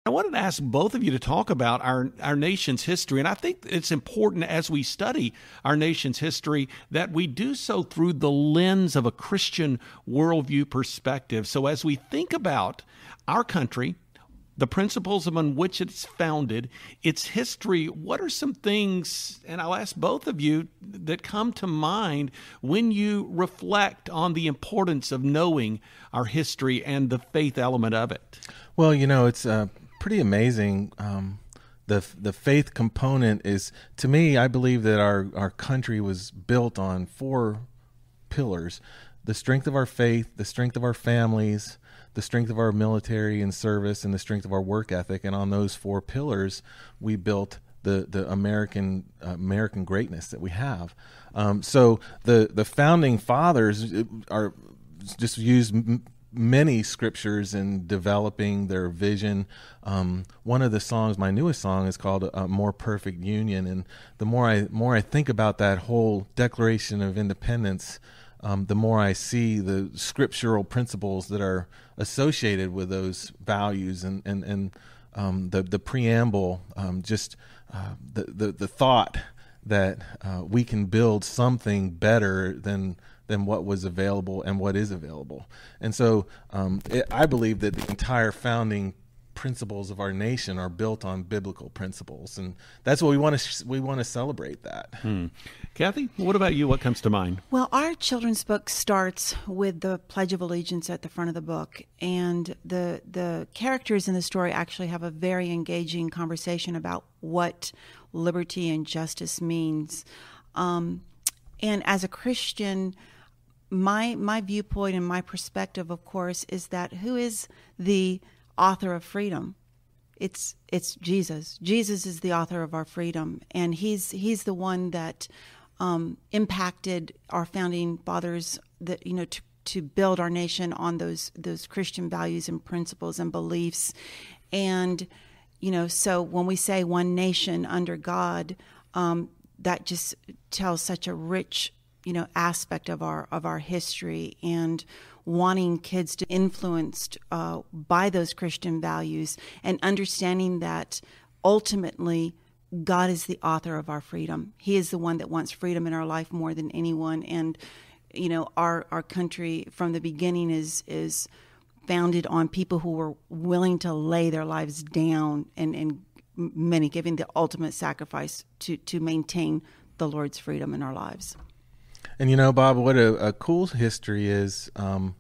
I wanted to ask both of you to talk about our nation's history, and I think it's important as we study our nation's history that we do so through the lens of a Christian worldview perspective. So as we think about our country, the principles upon which it's founded, its history, what are some things, and I'll ask both of you, that come to mind when you reflect on the importance of knowing our history and the faith element of it? Well, it's pretty amazing. The faith component is, to me, I believe that our country was built on four pillars: the strength of our faith, the strength of our families, the strength of our military and service, and the strength of our work ethic. And on those four pillars, we built the American greatness that we have. So the founding fathers are just used many scriptures in developing their vision. One of the songs, my newest song, is called "A More Perfect Union," and the more I think about that whole Declaration of Independence, the more I see the scriptural principles that are associated with those values, and the preamble, the thought that we can build something better than what was available and what is available. And so I believe that the entire founding principles of our nation are built on biblical principles, and that's what we want to celebrate that. Kathy, what about you? What comes to mind? Well, our children's book starts with the Pledge of Allegiance at the front of the book, and the characters in the story actually have a very engaging conversation about what liberty and justice means. And as a Christian, my viewpoint and my perspective, of course, is that who is the author of freedom? It's Jesus. Jesus is the author of our freedom, and he's the one that impacted our founding fathers, that to build our nation on those Christian values and principles and beliefs. And so when we say one nation under God, that just tells such a rich aspect of our history, and wanting kids to be influenced by those Christian values, and understanding that ultimately God is the author of our freedom. He is the one that wants freedom in our life more than anyone. And our country from the beginning is founded on people who were willing to lay their lives down, and many giving the ultimate sacrifice to maintain the Lord's freedom in our lives. And Bob, what a cool history is, the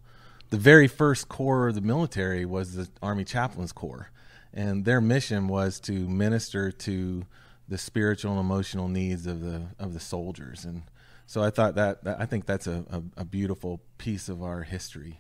very first corps of the military was the Army Chaplains Corps, and their mission was to minister to the spiritual and emotional needs of the soldiers. And so I thought I think that's a beautiful piece of our history